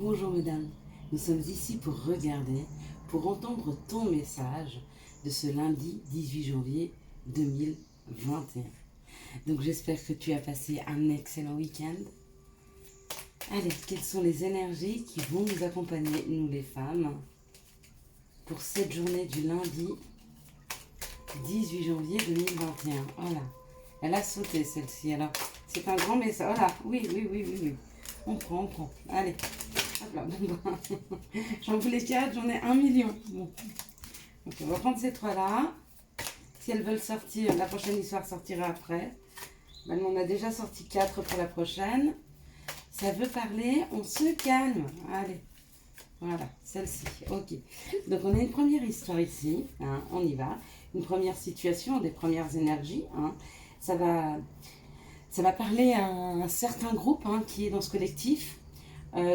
Bonjour mesdames, nous sommes ici pour regarder, pour entendre ton message de ce lundi 18 janvier 2021. Donc j'espère que tu as passé un excellent week-end. Allez, quelles sont les énergies qui vont nous accompagner, nous les femmes, pour cette journée du lundi 18 janvier 2021. Voilà, elle a sauté celle-ci, alors c'est un grand message. Voilà, oui. On prend. Allez. Hop là, j'en voulais 4, j'en ai 1 million. Bon. Donc on va prendre ces 3-là. Si elles veulent sortir, la prochaine histoire sortira après. Maintenant, on a déjà sorti 4 pour la prochaine. Ça veut parler, on se calme. Allez, voilà, celle-ci. Ok. Donc on a une première histoire ici. Hein, on y va. Une première situation, des premières énergies. Hein. Ça va parler à un certain groupe hein, qui est dans ce collectif.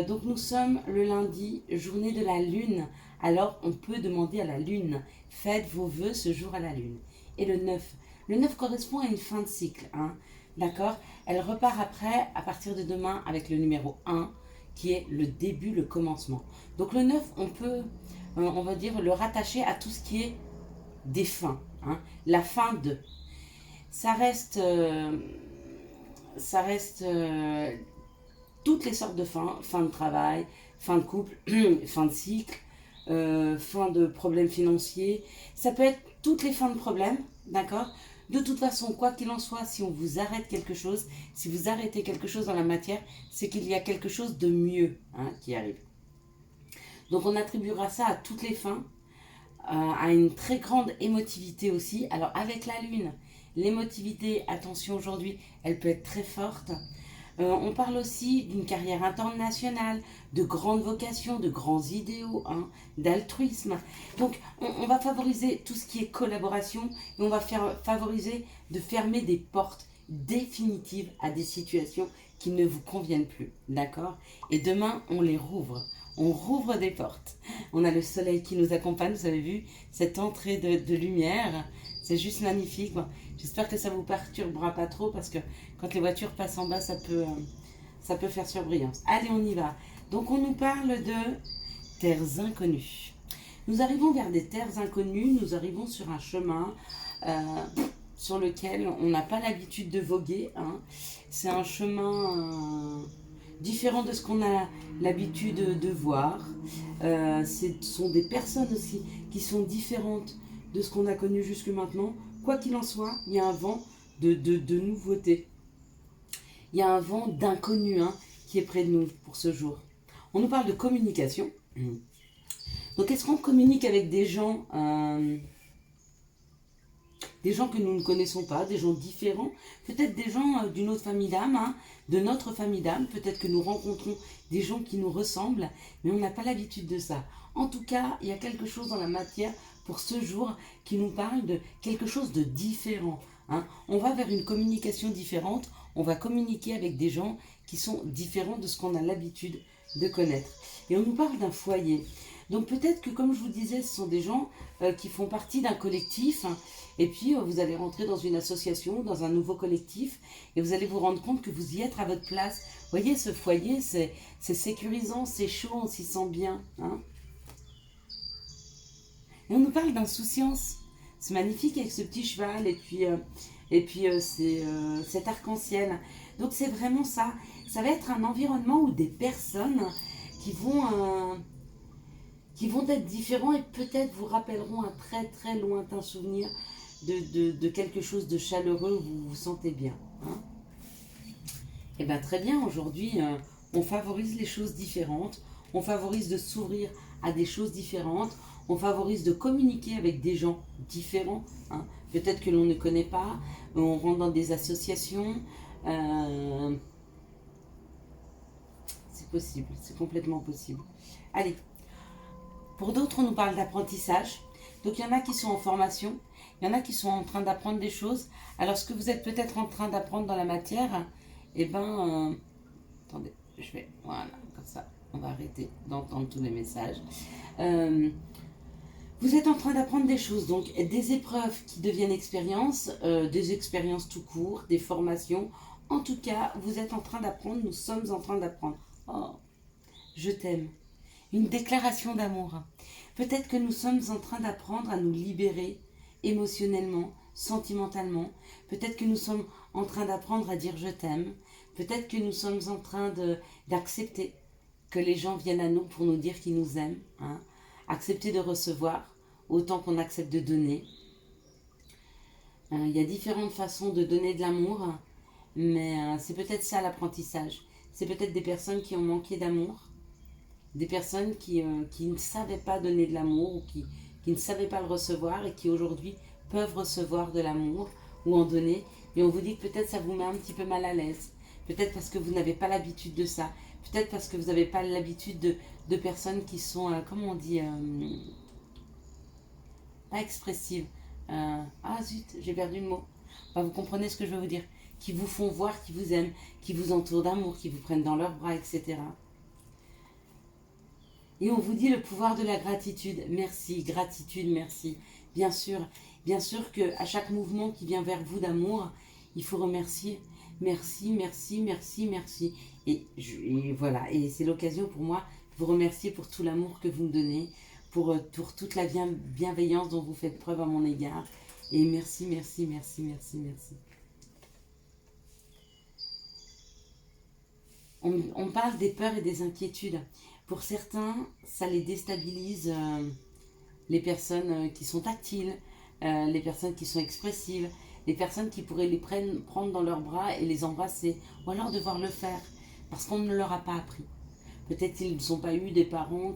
Donc nous sommes le lundi, journée de la lune. Alors on peut demander à la lune, faites vos vœux ce jour à la lune. Et le 9 correspond à une fin de cycle. Hein, d'accord. Elle repart après, à partir de demain, avec le numéro 1, qui est le début, le commencement. Donc le 9, on peut, on va dire, le rattacher à tout ce qui est des fins. Hein, la fin de. Ça reste toutes les sortes de fins, fin de travail, fin de couple, fin de cycle, fin de problèmes financiers. Ça peut être toutes les fins de problèmes, d'accord. De toute façon, quoi qu'il en soit, si on vous arrête quelque chose, si vous arrêtez quelque chose dans la matière, c'est qu'il y a quelque chose de mieux hein, qui arrive. Donc on attribuera ça à toutes les fins, à une très grande émotivité aussi. Alors avec la lune, l'émotivité, attention aujourd'hui, elle peut être très forte. On parle aussi d'une carrière internationale, de grandes vocations, de grands idéaux, hein, d'altruisme. Donc on va favoriser tout ce qui est collaboration et on va favoriser de fermer des portes définitives à des situations qui ne vous conviennent plus. D'accord. Et demain, on les rouvre. On rouvre des portes. On a le soleil qui nous accompagne, vous avez vu, cette entrée de lumière. C'est juste magnifique. Bon, j'espère que ça ne vous perturbera pas trop parce que quand les voitures passent en bas, ça peut faire surbrillance. Allez, on y va. Donc, on nous parle de terres inconnues. Nous arrivons vers des terres inconnues. Nous arrivons sur un chemin sur lequel on n'a pas l'habitude de voguer. Hein. C'est un chemin différent de ce qu'on a l'habitude de voir. Ce sont des personnes aussi qui sont différentes de ce qu'on a connu jusque maintenant. Quoi qu'il en soit, il y a un vent de nouveauté. Il y a un vent d'inconnu hein, qui est près de nous pour ce jour. On nous parle de communication. Donc est-ce qu'on communique avec des gens que nous ne connaissons pas, des gens différents, peut-être des gens d'une autre famille d'âme, hein, de notre famille d'âme, peut-être que nous rencontrons des gens qui nous ressemblent, mais on n'a pas l'habitude de ça. En tout cas, il y a quelque chose dans la matière pour ce jour qui nous parle de quelque chose de différent. Hein. On va vers une communication différente, on va communiquer avec des gens qui sont différents de ce qu'on a l'habitude de connaître. Et on nous parle d'un foyer. Donc peut-être que, comme je vous disais, ce sont des gens qui font partie d'un collectif. Hein, et puis, vous allez rentrer dans une association, dans un nouveau collectif. Et vous allez vous rendre compte que vous y êtes à votre place. Vous voyez, ce foyer, c'est sécurisant, c'est chaud, on s'y sent bien. Hein. Et on nous parle d'insouciance. C'est magnifique avec ce petit cheval et puis cet arc-en-ciel. Donc c'est vraiment ça. Ça va être un environnement où des personnes qui vont être différents et peut-être vous rappelleront un très très lointain souvenir de quelque chose de chaleureux où vous vous sentez bien. Hein. Et bien très bien, aujourd'hui on favorise les choses différentes, on favorise de s'ouvrir à des choses différentes, on favorise de communiquer avec des gens différents, hein. Peut-être que l'on ne connaît pas, on rentre dans des associations, c'est possible, c'est complètement possible. Allez. Pour d'autres, on nous parle d'apprentissage. Donc, il y en a qui sont en formation. Il y en a qui sont en train d'apprendre des choses. Alors, ce que vous êtes peut-être en train d'apprendre dans la matière, eh bien, attendez, je vais, voilà, comme ça, on va arrêter d'entendre tous les messages. Vous êtes en train d'apprendre des choses, donc des épreuves qui deviennent expériences, des expériences tout court, des formations. En tout cas, vous êtes en train d'apprendre, nous sommes en train d'apprendre. Oh. je t'aime. Une déclaration d'amour. Peut-être que nous sommes en train d'apprendre à nous libérer émotionnellement, sentimentalement. Peut-être que nous sommes en train d'apprendre à dire je t'aime. Peut-être que nous sommes en train d'accepter que les gens viennent à nous pour nous dire qu'ils nous aiment. Hein. Accepter de recevoir autant qu'on accepte de donner. Il y a différentes façons de donner de l'amour, mais c'est peut-être ça l'apprentissage. C'est peut-être des personnes qui ont manqué d'amour, des personnes qui ne savaient pas donner de l'amour ou qui ne savaient pas le recevoir et qui aujourd'hui peuvent recevoir de l'amour ou en donner. Et on vous dit que peut-être ça vous met un petit peu mal à l'aise. Peut-être parce que vous n'avez pas l'habitude de ça. Peut-être parce que vous n'avez pas l'habitude de personnes qui sont, comment on dit, pas expressives. Ah zut, j'ai perdu le mot. Enfin, vous comprenez ce que je veux vous dire. Qui vous font voir, qui vous aiment, qui vous entourent d'amour, qui vous prennent dans leurs bras, etc. Et on vous dit le pouvoir de la gratitude. Merci, gratitude, merci. Bien sûr qu'à chaque mouvement qui vient vers vous d'amour, il faut remercier. Merci, merci, merci, merci. Et voilà, et c'est l'occasion pour moi de vous remercier pour tout l'amour que vous me donnez, pour toute la bienveillance dont vous faites preuve à mon égard. Et merci, merci, merci, merci, merci. On parle des peurs et des inquiétudes. Pour certains, ça les déstabilise, les personnes qui sont tactiles, les personnes qui sont expressives, les personnes qui pourraient les prendre dans leurs bras et les embrasser, ou alors devoir le faire, parce qu'on ne leur a pas appris. Peut-être qu'ils n'ont pas eu des parents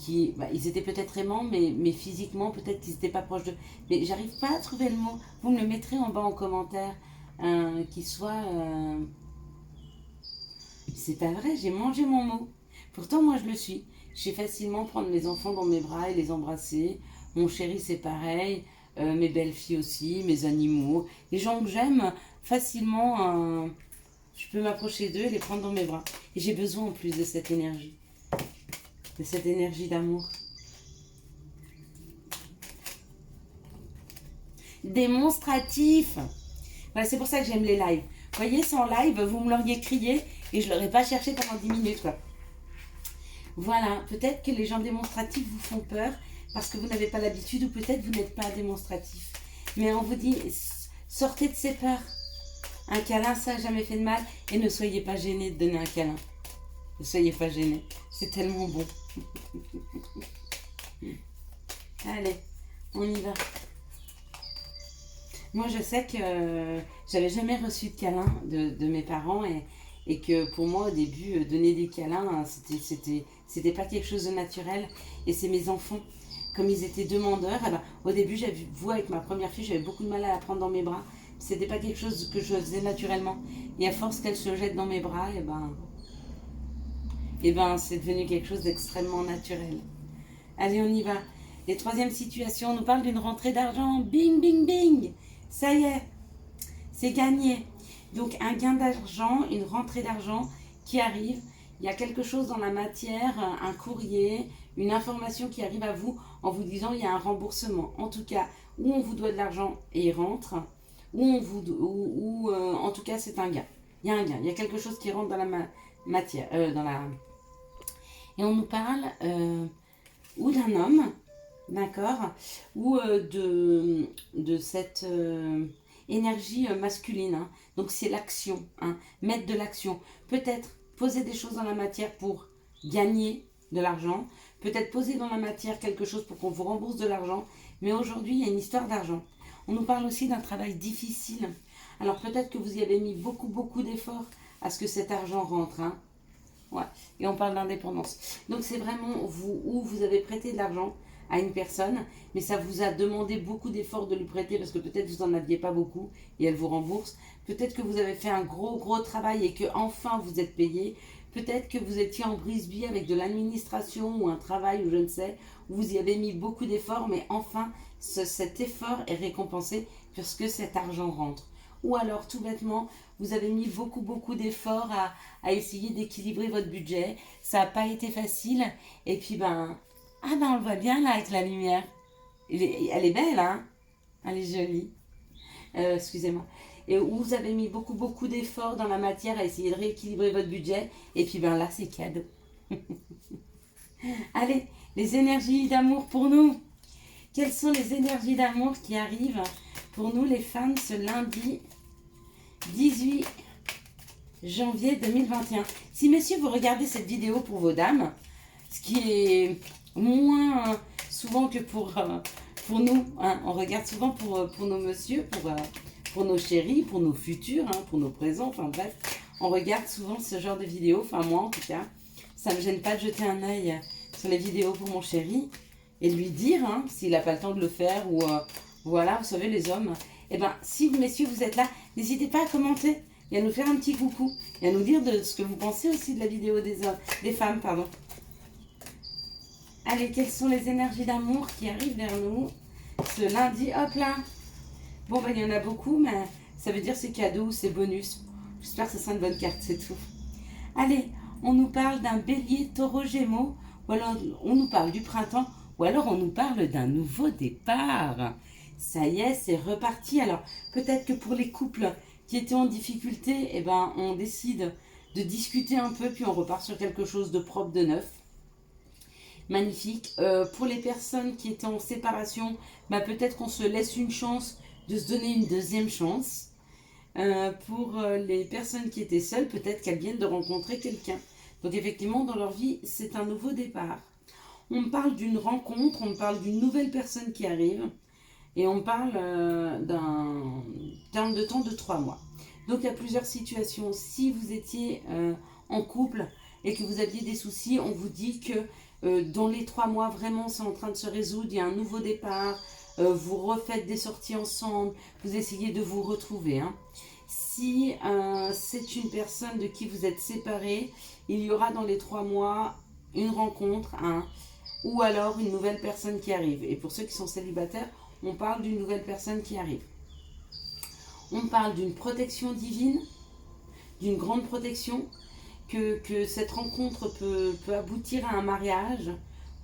ils étaient peut-être aimants, mais physiquement, peut-être qu'ils n'étaient pas proches d'eux. Mais j'arrive pas à trouver le mot. Vous me le mettrez en bas en commentaire, qui soit... C'est pas vrai, j'ai mangé mon mot. Pourtant, moi, je le suis. Je sais facilement prendre mes enfants dans mes bras et les embrasser. Mon chéri, c'est pareil. Mes belles-filles aussi, mes animaux. Les gens que j'aime, facilement, je peux m'approcher d'eux et les prendre dans mes bras. Et j'ai besoin en plus de cette énergie. De cette énergie d'amour. Démonstratif. Voilà, c'est pour ça que j'aime les lives. Vous voyez, sans live, vous me l'auriez crié et je ne l'aurais pas cherché pendant 10 minutes. Quoi. Voilà, peut-être que les gens démonstratifs vous font peur parce que vous n'avez pas l'habitude ou peut-être vous n'êtes pas démonstratif. Mais on vous dit, sortez de ces peurs. Un câlin, ça n'a jamais fait de mal et ne soyez pas gênés de donner un câlin. Ne soyez pas gênés, c'est tellement bon. Allez, on y va. Moi, je sais que j'avais jamais reçu de câlin de mes parents et que pour moi, au début, donner des câlins, c'était pas quelque chose de naturel. Et c'est mes enfants, comme ils étaient demandeurs, eh ben, au début, vous, avec ma première fille, j'avais beaucoup de mal à la prendre dans mes bras. C'était pas quelque chose que je faisais naturellement. Et à force qu'elle se jette dans mes bras, et ben c'est devenu quelque chose d'extrêmement naturel. Allez, on y va. Les troisième situation, on nous parle d'une rentrée d'argent. Bing, bing, bing. Ça y est, c'est gagné. Donc un gain d'argent, une rentrée d'argent qui arrive. Il y a quelque chose dans la matière, un courrier, une information qui arrive à vous en vous disant il y a un remboursement. En tout cas, où on vous doit de l'argent et il rentre, ou en tout cas c'est un gain. Il y a un gain, il y a quelque chose qui rentre dans la matière, Et on nous parle ou d'un homme, d'accord, ou de cette énergie masculine. Hein. Donc c'est l'action, hein, mettre de l'action. Peut-être poser des choses dans la matière pour gagner de l'argent. Peut-être poser dans la matière quelque chose pour qu'on vous rembourse de l'argent. Mais aujourd'hui, il y a une histoire d'argent. On nous parle aussi d'un travail difficile. Alors peut-être que vous y avez mis beaucoup, beaucoup d'efforts à ce que cet argent rentre. Hein. Ouais. Et on parle d'indépendance. Donc c'est vraiment où vous avez prêté de l'argent à une personne, mais ça vous a demandé beaucoup d'efforts de lui prêter parce que peut-être vous n'en aviez pas beaucoup et elle vous rembourse. Peut-être que vous avez fait un gros travail et que enfin vous êtes payé. Peut-être que vous étiez en brise-bille avec de l'administration ou un travail ou je ne sais, où vous y avez mis beaucoup d'efforts, mais enfin cet effort est récompensé puisque cet argent rentre. Ou alors tout bêtement, vous avez mis beaucoup d'efforts à essayer d'équilibrer votre budget. Ça n'a pas été facile. Et puis on le voit bien là avec la lumière. Elle est belle, hein? Elle est jolie. Excusez-moi. et où vous avez mis beaucoup d'efforts dans la matière à essayer de rééquilibrer votre budget. Et puis ben là, c'est cadeau. Allez, les énergies d'amour pour nous. Quelles sont les énergies d'amour qui arrivent pour nous les femmes ce lundi 18 janvier 2021? Si messieurs vous regardez cette vidéo pour vos dames, ce qui est moins souvent que pour nous, hein, on regarde souvent pour nos messieurs, pour nos chéris, pour nos futurs, hein, pour nos présents, enfin bref, on regarde souvent ce genre de vidéos, enfin moi en tout cas, ça ne me gêne pas de jeter un œil sur les vidéos pour mon chéri et de lui dire, hein, s'il n'a pas le temps de le faire ou voilà, vous savez les hommes, et ben si messieurs vous êtes là, n'hésitez pas à commenter et à nous faire un petit coucou et à nous dire de ce que vous pensez aussi de la vidéo des femmes, pardon. Allez, quelles sont les énergies d'amour qui arrivent vers nous ce lundi? Hop là. Bon, ben, il y en a beaucoup, mais ça veut dire c'est cadeau, c'est bonus. J'espère que ce sera une bonne carte, c'est tout. Allez, on nous parle d'un bélier, taureau, gémeaux, ou alors on nous parle du printemps, ou alors on nous parle d'un nouveau départ. Ça y est, c'est reparti. Alors, peut-être que pour les couples qui étaient en difficulté, eh ben, on décide de discuter un peu, puis on repart sur quelque chose de propre, de neuf. Magnifique. Pour les personnes qui étaient en séparation, bah peut-être qu'on se laisse une chance de se donner une deuxième chance. Pour les personnes qui étaient seules, peut-être qu'elles viennent de rencontrer quelqu'un. Donc effectivement, dans leur vie, c'est un nouveau départ. On parle d'une rencontre, on parle d'une nouvelle personne qui arrive et on parle d'un terme de temps de 3 mois. Donc il y a plusieurs situations. Si vous étiez en couple et que vous aviez des soucis, on vous dit que dans les 3 mois, vraiment, c'est en train de se résoudre. Il y a un nouveau départ. Vous refaites des sorties ensemble. Vous essayez de vous retrouver. Hein. Si c'est une personne de qui vous êtes séparés, il y aura dans les 3 mois une rencontre, hein, ou alors une nouvelle personne qui arrive. Et pour ceux qui sont célibataires, on parle d'une nouvelle personne qui arrive. On parle d'une protection divine, d'une grande protection. Que cette rencontre peut aboutir à un mariage,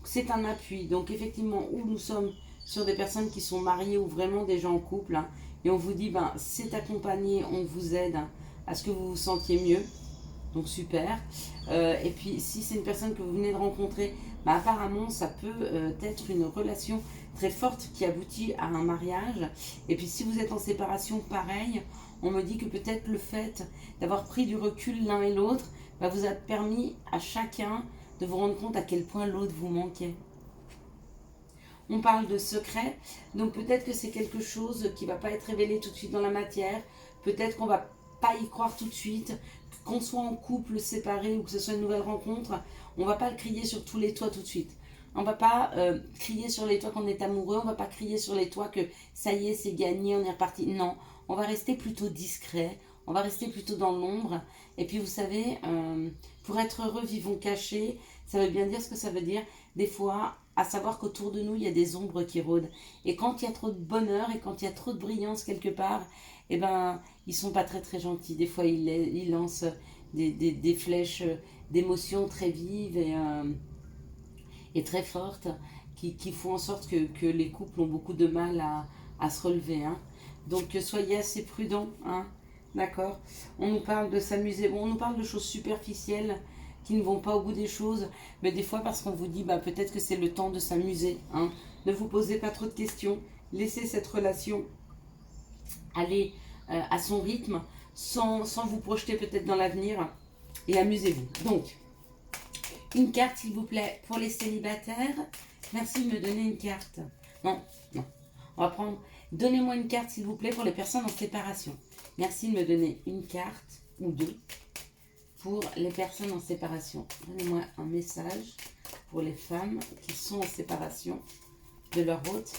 c'est un appui. Donc effectivement, où nous sommes sur des personnes qui sont mariées ou vraiment des gens en couple, hein, et on vous dit, ben, c'est accompagné, on vous aide hein, à ce que vous vous sentiez mieux. Donc super. Et puis si c'est une personne que vous venez de rencontrer, ben, apparemment ça peut être une relation très forte qui aboutit à un mariage. Et puis si vous êtes en séparation, pareil, on me dit que peut-être le fait d'avoir pris du recul l'un et l'autre vous a permis à chacun de vous rendre compte à quel point l'autre vous manquait. On parle de secret, donc peut-être que c'est quelque chose qui ne va pas être révélé tout de suite dans la matière, peut-être qu'on ne va pas y croire tout de suite, qu'on soit en couple, séparé ou que ce soit une nouvelle rencontre, on ne va pas le crier sur tous les toits tout de suite. On ne va pas crier sur les toits qu'on est amoureux, on ne va pas crier sur les toits que ça y est, c'est gagné, on est reparti. Non, on va rester plutôt discret, on va rester plutôt dans l'ombre. Et puis vous savez, pour être heureux, vivons cachés, ça veut bien dire ce que ça veut dire. Des fois, à savoir qu'autour de nous, il y a des ombres qui rôdent. Et quand il y a trop de bonheur et quand il y a trop de brillance quelque part, eh ben, ils sont pas très gentils. Des fois, ils lancent des flèches d'émotions très vives et très fortes qui font en sorte que les couples ont beaucoup de mal à se relever. Hein. Donc, soyez assez prudents, hein. D'accord. On nous parle de s'amuser. Bon, on nous parle de choses superficielles qui ne vont pas au bout des choses. Mais des fois, parce qu'on vous dit, bah, peut-être que c'est le temps de s'amuser. Hein. Ne vous posez pas trop de questions. Laissez cette relation aller à son rythme sans vous projeter peut-être dans l'avenir. Et amusez-vous. Donc, une carte, s'il vous plaît, pour les célibataires. Merci de me donner une carte. Non. On va prendre... Donnez-moi une carte, s'il vous plaît, pour les personnes en séparation. Merci de me donner une carte ou deux pour les personnes en séparation. Donnez-moi un message pour les femmes qui sont en séparation de leur autre.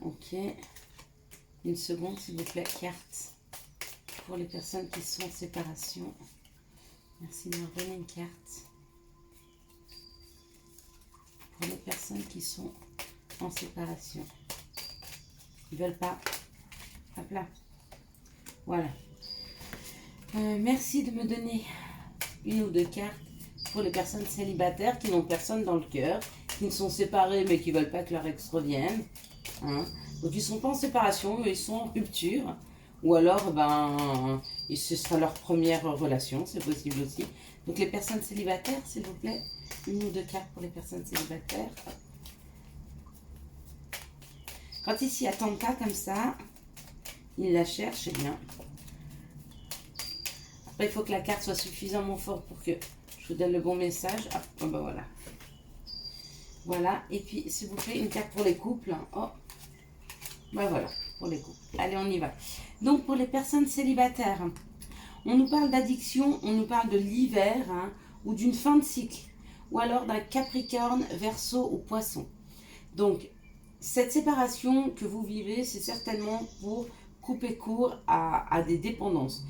Ok. Une seconde, s'il vous plaît, carte pour les personnes qui sont en séparation. Merci de me donner une carte pour les personnes qui sont en séparation. Ils ne veulent pas. Hop là. Voilà. Merci de me donner une ou deux cartes pour les personnes célibataires qui n'ont personne dans le cœur, qui ne sont séparées mais qui ne veulent pas que leur ex revienne. Hein. Donc ils ne sont pas en séparation, ils sont en rupture. Ou alors, ben, ce sera leur première relation, c'est possible aussi. Donc les personnes célibataires, s'il vous plaît, une ou deux cartes pour les personnes célibataires. Quand ils s'y attendent pas comme ça, ils la cherchent, c'est bien. Après, il faut que la carte soit suffisamment forte pour que je vous donne le bon message. Ah, oh, ben voilà. Voilà, et puis s'il vous plaît, une carte pour les couples. Oh, ben voilà, pour les couples. Allez, on y va. Donc pour les personnes célibataires, on nous parle d'addiction, on nous parle de l'hiver, hein, ou d'une fin de cycle, ou alors d'un Capricorne, Verseau ou Poisson. Donc, cette séparation que vous vivez, c'est certainement pour couper court à des dépendances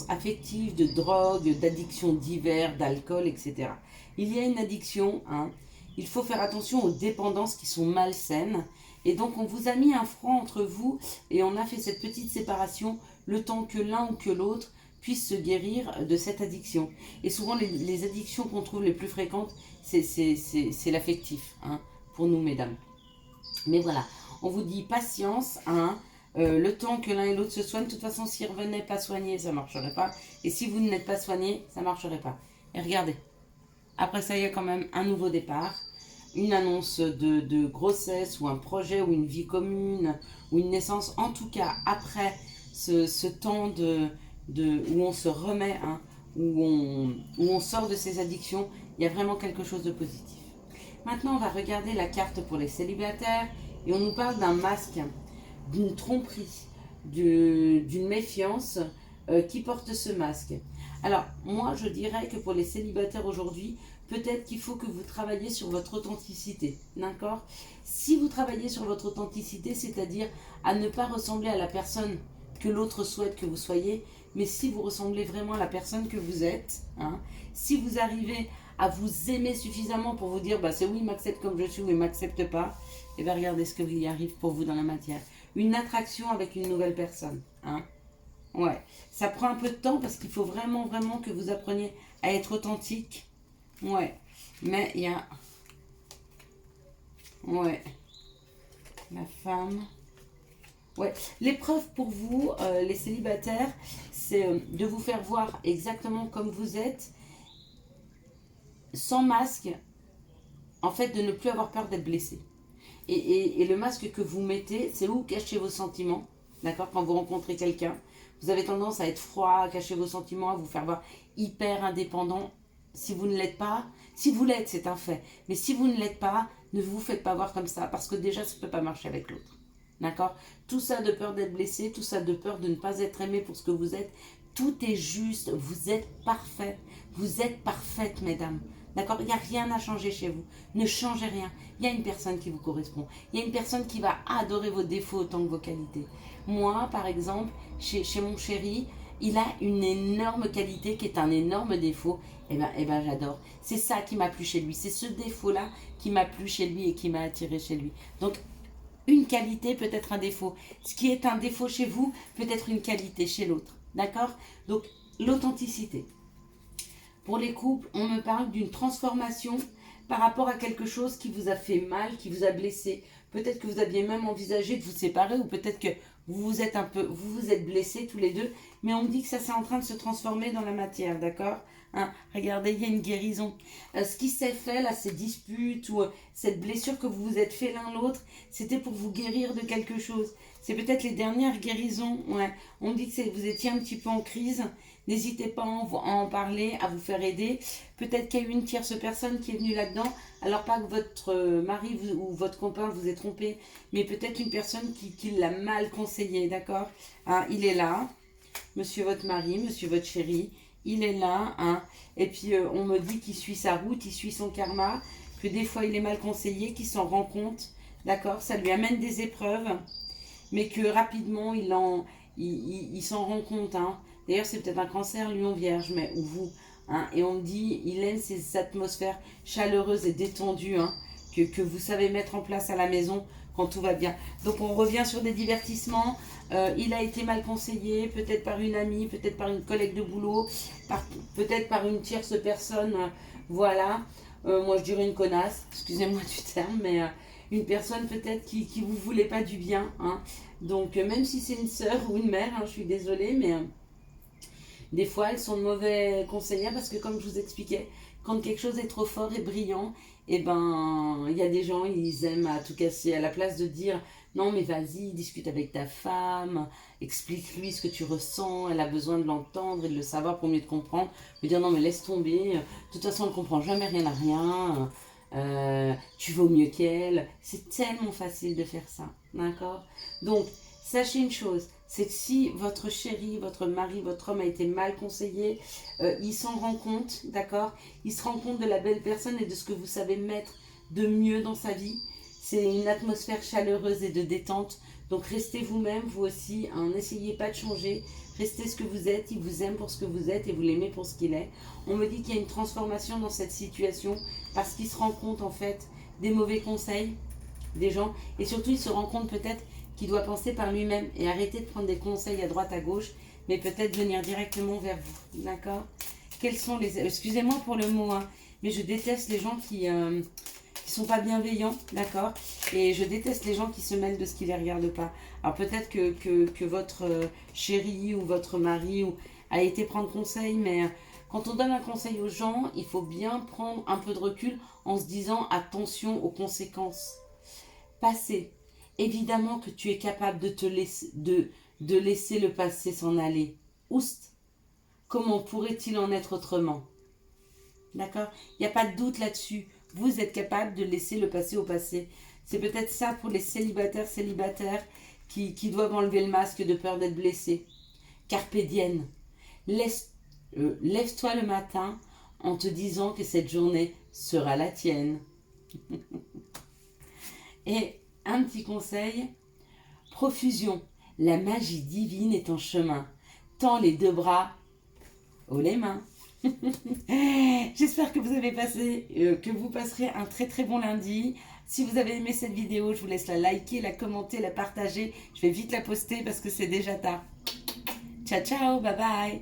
affectives, de drogue, d'addiction divers, d'alcool, etc. Il y a une addiction, hein, il faut faire attention aux dépendances qui sont malsaines, et donc on vous a mis un franc entre vous, et on a fait cette petite séparation, le temps que l'un ou que l'autre puisse se guérir de cette addiction. Et souvent, les addictions qu'on trouve les plus fréquentes, c'est l'affectif, hein, pour nous, mesdames. Mais voilà, on vous dit patience, hein, le temps que l'un et l'autre se soignent. De toute façon, s'ils ne revenaient pas soignés, ça ne marcherait pas. Et si vous n'êtes pas soigné, ça ne marcherait pas. Et regardez, après ça, il y a quand même un nouveau départ, une annonce de grossesse ou un projet ou une vie commune ou une naissance. En tout cas, après ce temps où on se remet, hein, où on sort de ces addictions, il y a vraiment quelque chose de positif. Maintenant, on va regarder la carte pour les célibataires et on nous parle d'un masque, d'une tromperie, d'une méfiance qui porte ce masque. Alors, moi, je dirais que pour les célibataires aujourd'hui, peut-être qu'il faut que vous travailliez sur votre authenticité, d'accord? Si vous travaillez sur votre authenticité, c'est-à-dire à ne pas ressembler à la personne que l'autre souhaite que vous soyez, mais si vous ressemblez vraiment à la personne que vous êtes, hein, si vous arrivez à vous aimer suffisamment pour vous dire, bah c'est oui, il m'accepte comme je suis ou il ne m'accepte pas, et bien regardez ce qu'il y arrive pour vous dans la matière. Une attraction avec une nouvelle personne, hein. Ouais, ça prend un peu de temps parce qu'il faut vraiment, vraiment que vous appreniez à être authentique. Ouais, mais il y a... Ouais, la femme... Ouais, l'épreuve pour vous, les célibataires, c'est de vous faire voir exactement comme vous êtes, sans masque, en fait, de ne plus avoir peur d'être blessé. Et le masque que vous mettez, c'est où cacher vos sentiments, d'accord? Quand vous rencontrez quelqu'un, vous avez tendance à être froid, à cacher vos sentiments, à vous faire voir hyper indépendant. Si vous ne l'êtes pas, si vous l'êtes, c'est un fait. Mais si vous ne l'êtes pas, ne vous faites pas voir comme ça, parce que déjà, ça ne peut pas marcher avec l'autre. D'accord? Tout ça de peur d'être blessé, tout ça de peur de ne pas être aimé pour ce que vous êtes. Tout est juste, vous êtes parfait. Vous êtes parfaite, mesdames. D'accord? Il n'y a rien à changer chez vous. Ne changez rien. Il y a une personne qui vous correspond. Il y a une personne qui va adorer vos défauts autant que vos qualités. Moi, par exemple, chez mon chéri, il a une énorme qualité qui est un énorme défaut. Eh ben, j'adore. C'est ça qui m'a plu chez lui. C'est ce défaut-là qui m'a plu chez lui et qui m'a attiré chez lui. Donc, une qualité peut être un défaut. Ce qui est un défaut chez vous peut être une qualité chez l'autre. D'accord? Donc, l'authenticité. Pour les couples, on me parle d'une transformation par rapport à quelque chose qui vous a fait mal, qui vous a blessé. Peut-être que vous aviez même envisagé de vous séparer ou peut-être que vous vous êtes blessés tous les deux. Mais on me dit que ça c'est en train de se transformer dans la matière, d'accord? Hein, regardez, il y a une guérison. Ce qui s'est fait, là, ces disputes ou cette blessure que vous vous êtes fait l'un l'autre, c'était pour vous guérir de quelque chose. C'est peut-être les dernières guérisons. Ouais. On me dit que vous étiez un petit peu en crise. N'hésitez pas à en parler, à vous faire aider. Peut-être qu'il y a eu une tierce personne qui est venue là-dedans. Alors pas que votre mari ou votre copain vous ait trompé, mais peut-être une personne qui l'a mal conseillé, d'accord? Hein, il est là, monsieur votre mari, monsieur votre chéri. Il est là, hein. Et puis on me dit qu'il suit sa route, il suit son karma, que des fois il est mal conseillé, qu'il s'en rend compte, d'accord? Ça lui amène des épreuves, mais que rapidement il s'en rend compte, hein. D'ailleurs c'est peut-être un cancer, lion vierge, mais ou vous, hein. Et on me dit, il aime ces atmosphères chaleureuses et détendues, hein, que vous savez mettre en place à la maison quand tout va bien. Donc on revient sur des divertissements. Il a été mal conseillé, peut-être par une amie, peut-être par une collègue de boulot, peut-être par une tierce personne, voilà. Moi je dirais une connasse, excusez-moi du terme, mais une personne peut-être qui vous voulait pas du bien, hein. Donc même si c'est une sœur ou une mère, hein, je suis désolée, mais des fois elles sont de mauvais conseillers parce que comme je vous expliquais, quand quelque chose est trop fort et brillant, et ben il y a des gens, ils aiment à tout casser, à la place de dire non mais vas-y, discute avec ta femme, explique-lui ce que tu ressens, elle a besoin de l'entendre et de le savoir pour mieux te comprendre. Me dire non mais laisse tomber, de toute façon elle comprend jamais rien à rien, tu vaux mieux qu'elle. C'est tellement facile de faire ça, d'accord? Donc sachez une chose, c'est que si votre chéri, votre mari, votre homme a été mal conseillé, il s'en rend compte, d'accord? Il se rend compte de la belle personne et de ce que vous savez mettre de mieux dans sa vie. C'est une atmosphère chaleureuse et de détente. Donc restez vous-même, vous aussi, hein, n'essayez pas de changer. Restez ce que vous êtes, il vous aime pour ce que vous êtes et vous l'aimez pour ce qu'il est. On me dit qu'il y a une transformation dans cette situation parce qu'il se rend compte en fait des mauvais conseils des gens et surtout il se rend compte peut-être qu'il doit penser par lui-même et arrêter de prendre des conseils à droite à gauche, mais peut-être venir directement vers vous, d'accord? Quels sont les... Excusez-moi pour le mot, hein, mais je déteste les gens qui sont pas bienveillants, d'accord? Et je déteste les gens qui se mêlent de ce qui les regarde pas. Alors peut-être que votre chéri ou votre mari a été prendre conseil, mais quand on donne un conseil aux gens, il faut bien prendre un peu de recul en se disant attention aux conséquences. Passé. Évidemment que tu es capable de te laisser, de laisser le passé s'en aller. Oust. Comment pourrait-il en être autrement? D'accord? Il n'y a pas de doute là-dessus. Vous êtes capable de laisser le passé au passé. C'est peut-être ça pour les célibataires qui doivent enlever le masque de peur d'être blessés. Carpe diem. Lève-toi le matin en te disant que cette journée sera la tienne. Et un petit conseil, profusion. La magie divine est en chemin. Tends les deux bras, haut les mains. J'espère que vous avez passé, que vous passerez un très très bon lundi. Si vous avez aimé cette vidéo, je vous laisse la liker, la commenter, la partager. Je vais vite la poster parce que c'est déjà tard. Ciao ciao, bye bye.